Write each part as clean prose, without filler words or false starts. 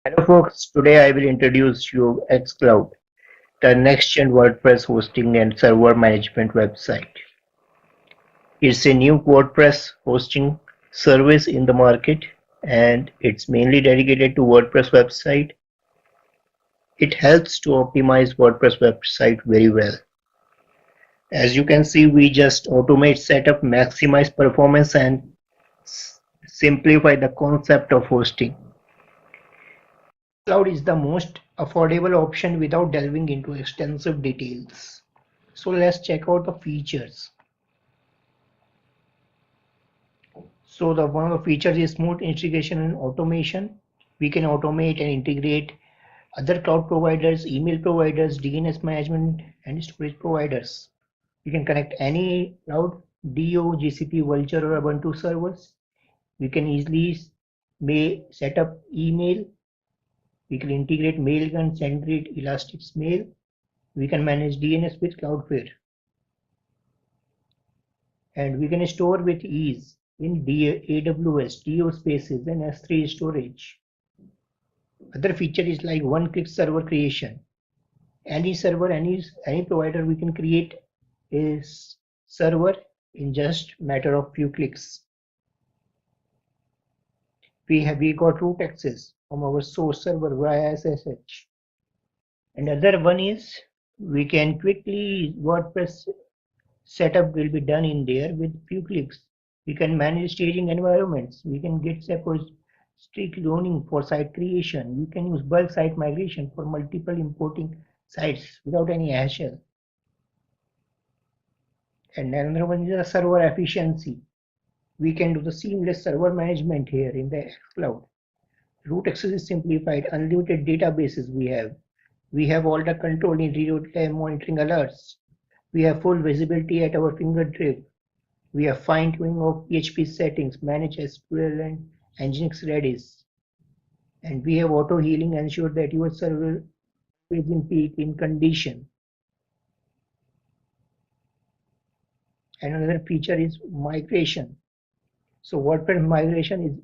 Hello folks, today I will introduce you xCloud, the next-gen WordPress hosting and server management website. It's a new WordPress hosting service in the market and it's mainly dedicated to WordPress website. It helps to optimize WordPress website very well. As you can see, we just automate setup, maximize performance and simplify the concept of hosting. Cloud is the most affordable option without delving into extensive details. So let's check out the features. So the one of the features is smooth integration and automation. We can automate and integrate other cloud providers, email providers, DNS management and storage providers. We can connect any cloud, DO, GCP, Vultr or Ubuntu servers. We can easily set up email. We can integrate Mailgun, SendGrid, Elastic's Mail. We can manage DNS with Cloudflare. And we can store with ease in AWS, DO spaces and S3 storage. Other feature is like one-click server creation. Any server, any provider, we can create a server in just matter of few clicks. We got root access from our source server via SSH. Another one is we can quickly WordPress setup will be done in there with few clicks. We can manage staging environments. We can get suppose strict loaning for site creation. We can use bulk site migration for multiple importing sites without any hassle. And another one is the server efficiency. We can do the seamless server management here in the xCloud. Root access is simplified, unlimited databases we have. We have all the control in real-time monitoring alerts. We have full visibility at our fingertip. We have fine-tuning of PHP settings, manage SQL and Nginx Redis. And we have auto-healing, ensure that your server is in peak in condition. Another feature is migration. So WordPress migration is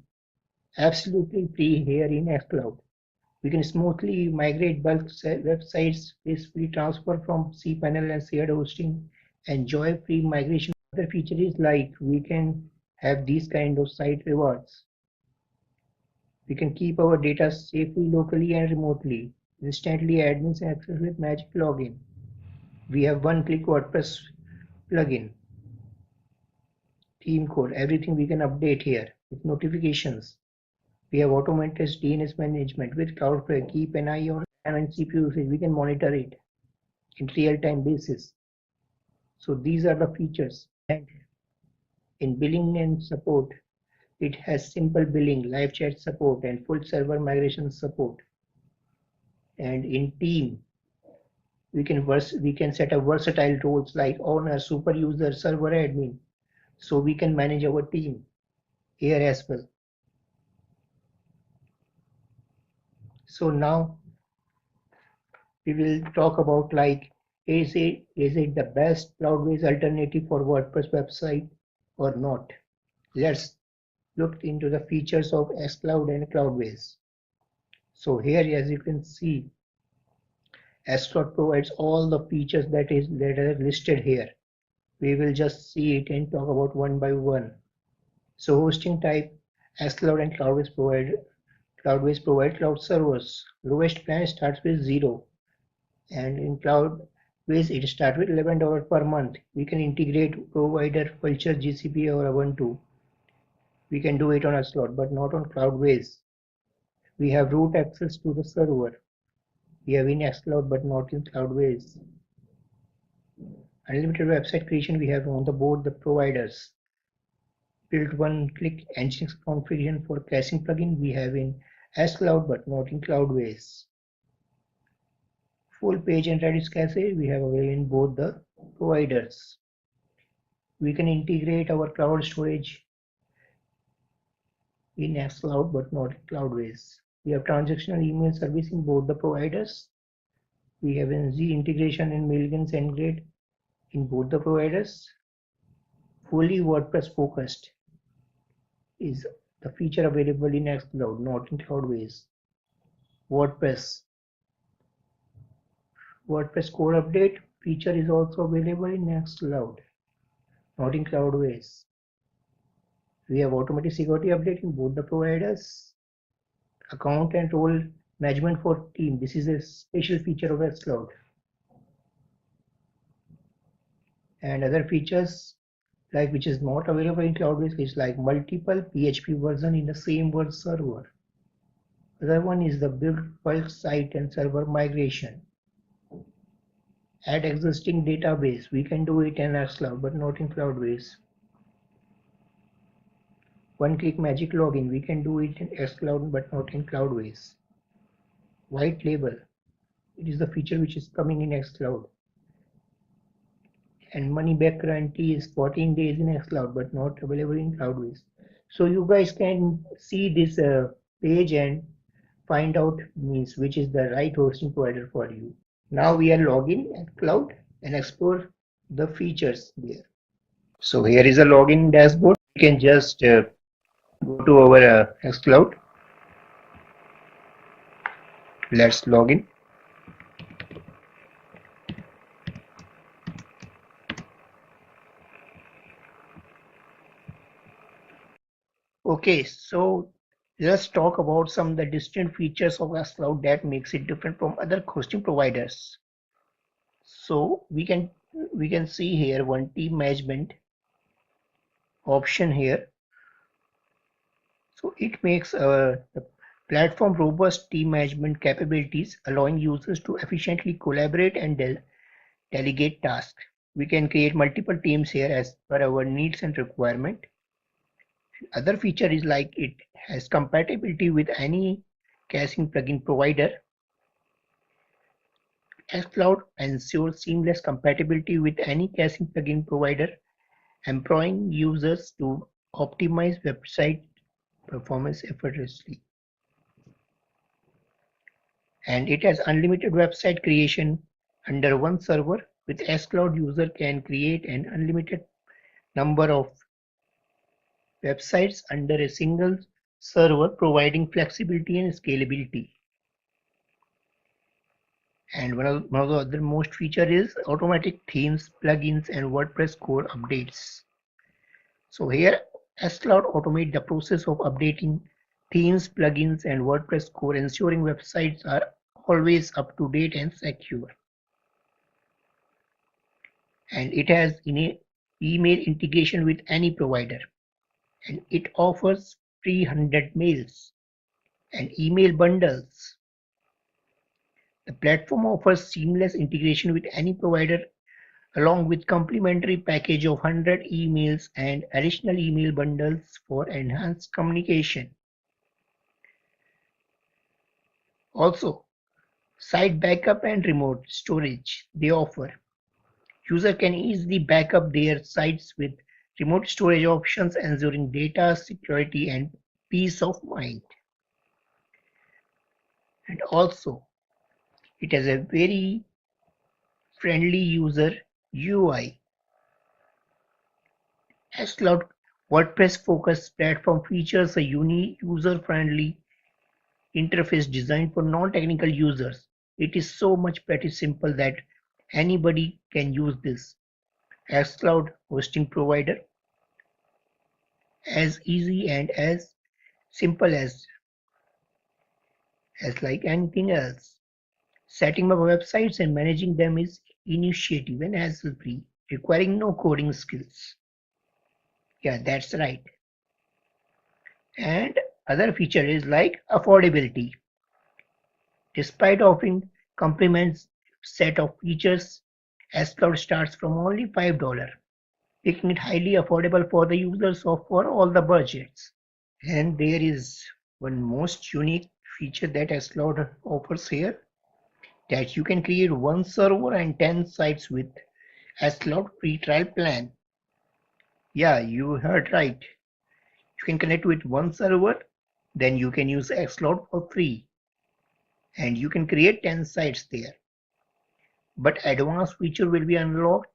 absolutely free here in xCloud. We can smoothly migrate bulk websites, peacefully transfer from cPanel and shared hosting, enjoy free migration. Other feature is like we can have these kind of site rewards. We can keep our data safely locally and remotely. Instantly admins access with magic login. We have one-click WordPress plugin, theme code, everything we can update here with notifications. We have automated DNS management with Cloudflare. Keep an eye on RAM and CPU usage. We can monitor it in real-time basis. So these are the features. And in billing and support, it has simple billing, live chat support, and full server migration support. And in team, we can set up versatile roles like owner, super user, server admin. So we can manage our team here as well. So now we will talk about like is it the best Cloudways alternative for WordPress website or not? Let's look into the features of xCloud and Cloudways. So here, as you can see, xCloud provides all the features that are listed here. We will just see it and talk about one by one. So hosting type, xCloud and Cloudways provide cloud servers. Lowest plan starts with 0, and in Cloudways it starts with $11 per month. We can integrate provider Vultr, GCP or Ubuntu. We can do it on xCloud, but not on Cloudways. We have root access to the server. We have in xCloud, but not in Cloudways. Unlimited website creation we have on the board the providers. Built one-click Nginx configuration for caching plugin we have in xCloud, but not in Cloudways. Full page and Redis cache we have available in both the providers. We can integrate our cloud storage in xCloud, but not in Cloudways. We have transactional email service in both the providers. We have NZ integration in Mailgun SendGrid in both the providers. Fully WordPress focused is the feature available in xCloud, not in Cloudways. WordPress. WordPress core update feature is also available in xCloud, not in Cloudways. We have automatic security update in both the providers. Account and role management for team. This is a special feature of xCloud. And other features like which is not available in Cloudways is like multiple PHP version in the same word server. Other one is the build bulk site and server migration. Add existing database. We can do it in xCloud but not in Cloudways. One-click magic login. We can do it in xCloud but not in Cloudways. White label. It is the feature which is coming in xCloud. And money back guarantee is 14 days in xCloud but not available in Cloudways. So you guys can see this page and find out means which is the right hosting provider for you. Now we are login at Cloud and explore the features there. So here is a login dashboard. You can just go to our xCloud. Let's log in. Okay, so let's talk about some of the distinct features of xCloud that makes it different from other hosting providers. So we can see here one team management option here. So it makes a platform robust team management capabilities, allowing users to efficiently collaborate and delegate tasks. We can create multiple teams here as per our needs and requirement. Other feature is like it has compatibility with any caching plugin provider. xCloud ensures seamless compatibility with any caching plugin provider, empowering users to optimize website performance effortlessly. And it has unlimited website creation under one server. With xCloud, user can create an unlimited number of websites under a single server, providing flexibility and scalability. And one of the other most feature is automatic themes, plugins, and WordPress core updates. So here, xCloud automate the process of updating themes, plugins, and WordPress core, ensuring websites are always up to date and secure. And it has email integration with any provider, and it offers free 100 mails and email bundles. The platform offers seamless integration with any provider along with complimentary package of 100 emails and additional email bundles for enhanced communication. Also, site backup and remote storage they offer. User can easily back up their sites with remote storage options, ensuring data security and peace of mind. And also, it has a very friendly user UI. xCloud WordPress focused platform features a unique user-friendly interface designed for non-technical users. It is so much pretty simple that anybody can use this xCloud hosting provider, as easy and as simple as like anything else. Setting up websites and managing them is initiative and hassle-free, requiring no coding skills. Yeah, that's right. And other feature is like affordability. Despite offering complements set of features, xCloud starts from only $5, making it highly affordable for the users of for all the budgets. And there is one most unique feature that xCloud offers here, that you can create one server and 10 sites with xCloud free trial plan. Yeah, you heard right. You can connect with one server, then you can use xCloud for free, and you can create 10 sites there. But advanced feature will be unlocked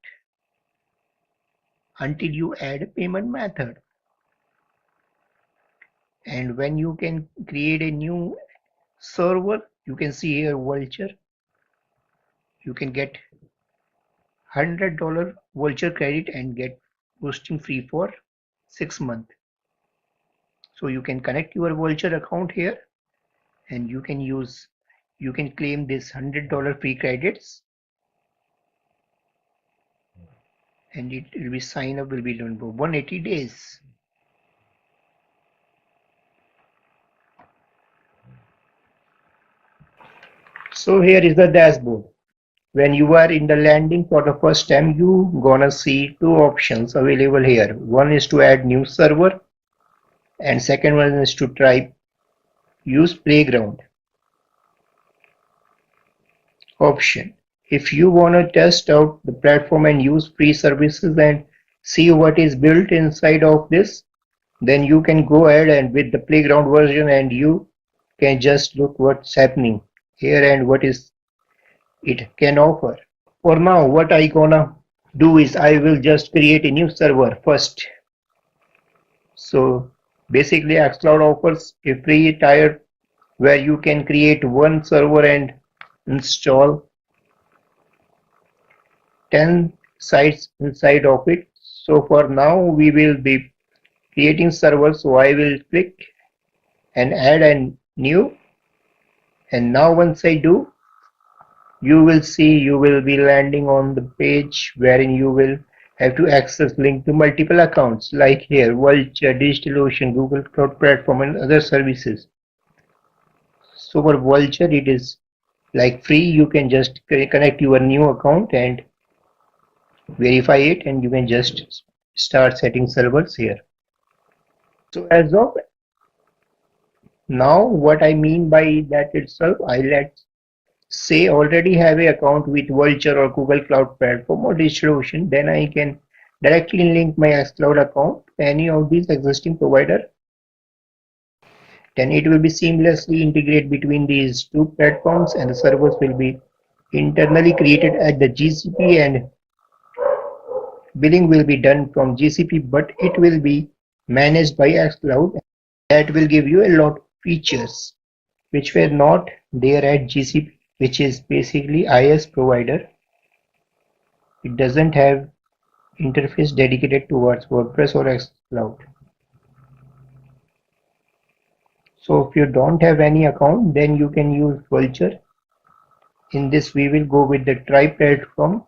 until you add a payment method. And when you can create a new server, You can see here Vulture. You can get $100 Vulture credit and get hosting free for 6 months. So you can connect your Vulture account here and you can claim this $100 free credits, and it will be sign up will be done for 180 days. So here is the dashboard. When you are in the landing for the first time, you gonna see two options available here. One is to add new server and second one is to try use playground option. If you wanna test out the platform and use free services and see what is built inside of this, then you can go ahead and with the playground version and you can just look what's happening here and what is it can offer. For now, what I gonna do is I will just create a new server first. So basically xCloud offers a free tier where you can create one server and install 10 sites inside of it. So for now we will be creating server, so I will click and add a new, and now once I do, you will see you will be landing on the page wherein you will have to access link to multiple accounts like here Vulture, DigitalOcean, Google Cloud Platform and other services. So for Vulture it is like free, you can just connect your new account and verify it and you can just start setting servers here. So as of now, what I mean by that itself, I let's say already have an account with Vulture or Google Cloud Platform or DigitalOcean, then I can directly link my xCloud account to any of these existing provider. Then it will be seamlessly integrate between these two platforms and the servers will be internally created at the GCP and billing will be done from GCP, but it will be managed by xCloud. That will give you a lot of features which were not there at GCP, which is basically IaaS provider. It doesn't have interface dedicated towards WordPress or xCloud. So if you don't have any account, then you can use Vulture. In this we will go with the tri-platform.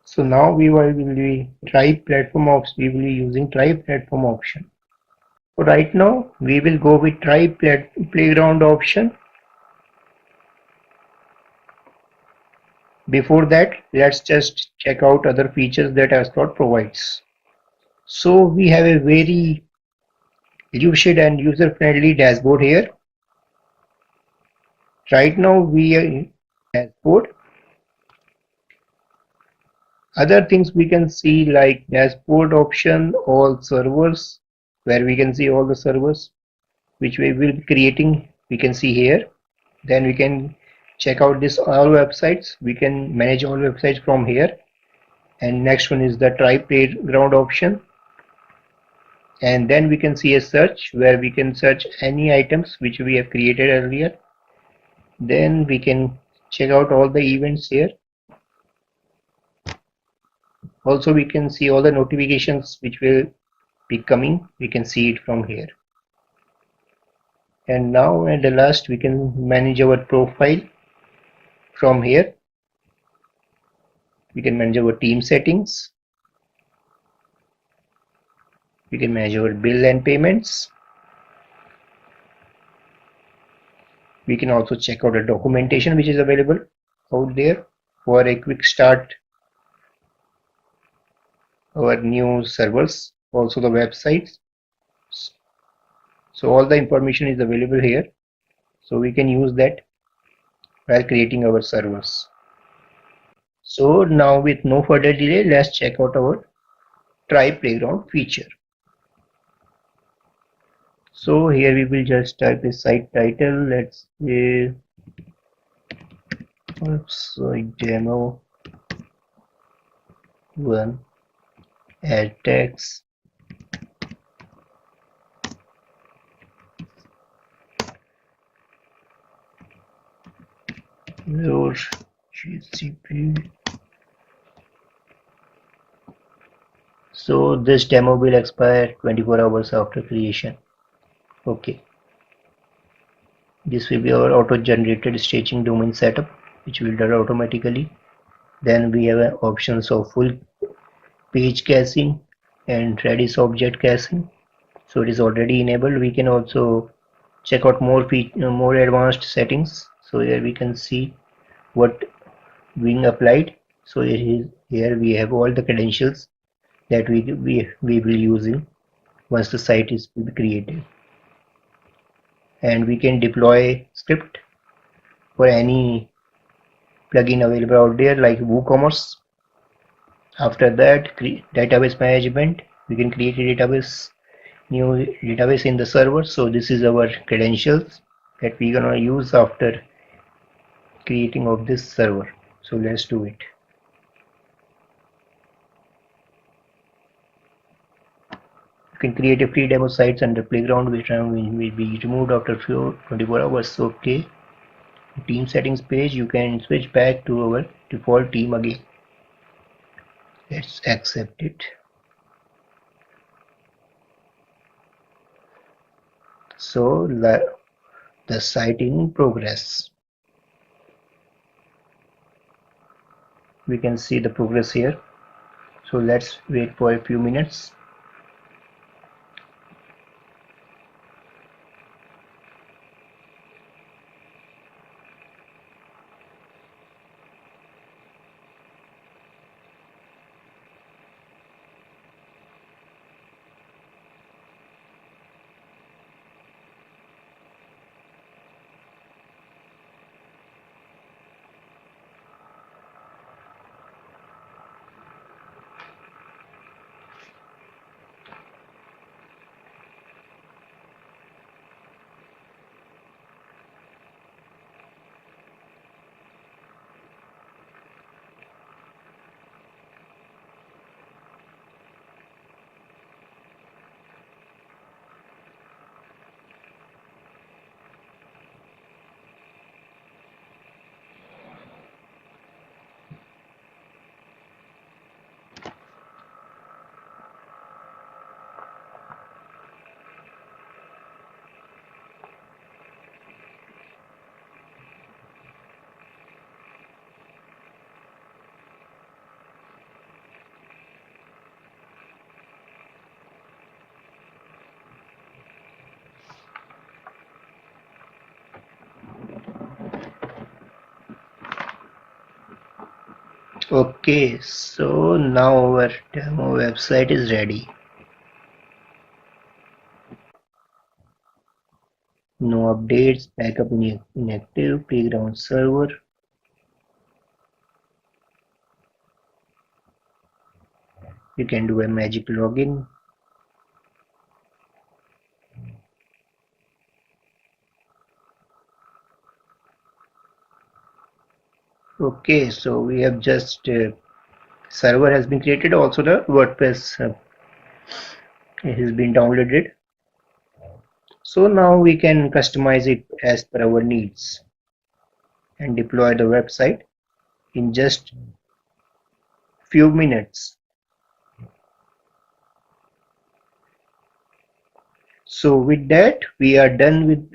So now we will be tri-platform option. We will be using tri-platform option. So right now we will go with playground option. Before that, let's just check out other features that xCloud provides. So we have a very lucid and user-friendly dashboard here. Right now we are in dashboard. Other things we can see like dashboard option, all servers, where we can see all the servers which we will be creating. We can see here. Then we can check out this all websites. We can manage all websites from here. And next one is the try playground option. And then we can see a search where we can search any items which we have created earlier. Then we can check out all the events here. Also we can see all the notifications which will be coming. We can see it from here. And now at the last we can manage our profile from here. We can manage our team settings. We can manage our bill and payments. We can also check out the documentation which is available out there for a quick start our new servers, also the websites. So all the information is available here, so we can use that while creating our servers. So now with no further delay, let's check out our try playground feature. So here we will just type a site title. Let's say website demo 1, add text, your GCP. So this demo will expire 24 hours after creation. Okay. This will be our auto-generated staging domain setup, which will do automatically. Then we have options of full page caching and Redis object caching. So it is already enabled. We can also check out more advanced settings. So here we can see what being applied. So here we have all the credentials that we will using once the site is created, and we can deploy script for any plugin available out there like WooCommerce. After that, database management, we can create a new database in the server. So this is our credentials that we're gonna use after creating of this server. So let's do it. You can create a free demo sites under playground, which will be removed after 24 hours. Okay. Team settings page, you can switch back to our default team again. Let's accept it. So the site in progress. We can see the progress here. So let's wait for a few minutes. Okay, so now our demo website is ready. No updates, backup inactive, playground server. You can do a magic login. Okay, so we have just server has been created. Also the WordPress has been downloaded. So now we can customize it as per our needs and deploy the website in just few minutes. So with that, we are done with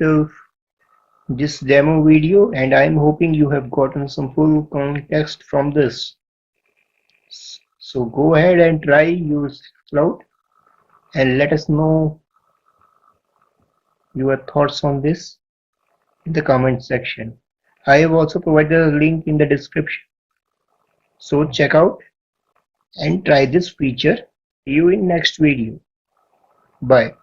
this demo video, and I'm hoping you have gotten some full context from this. So go ahead and try use Cloud and let us know your thoughts on this in the comment section. I have also provided a link in the description. So check out and try this feature. See you in next video. Bye.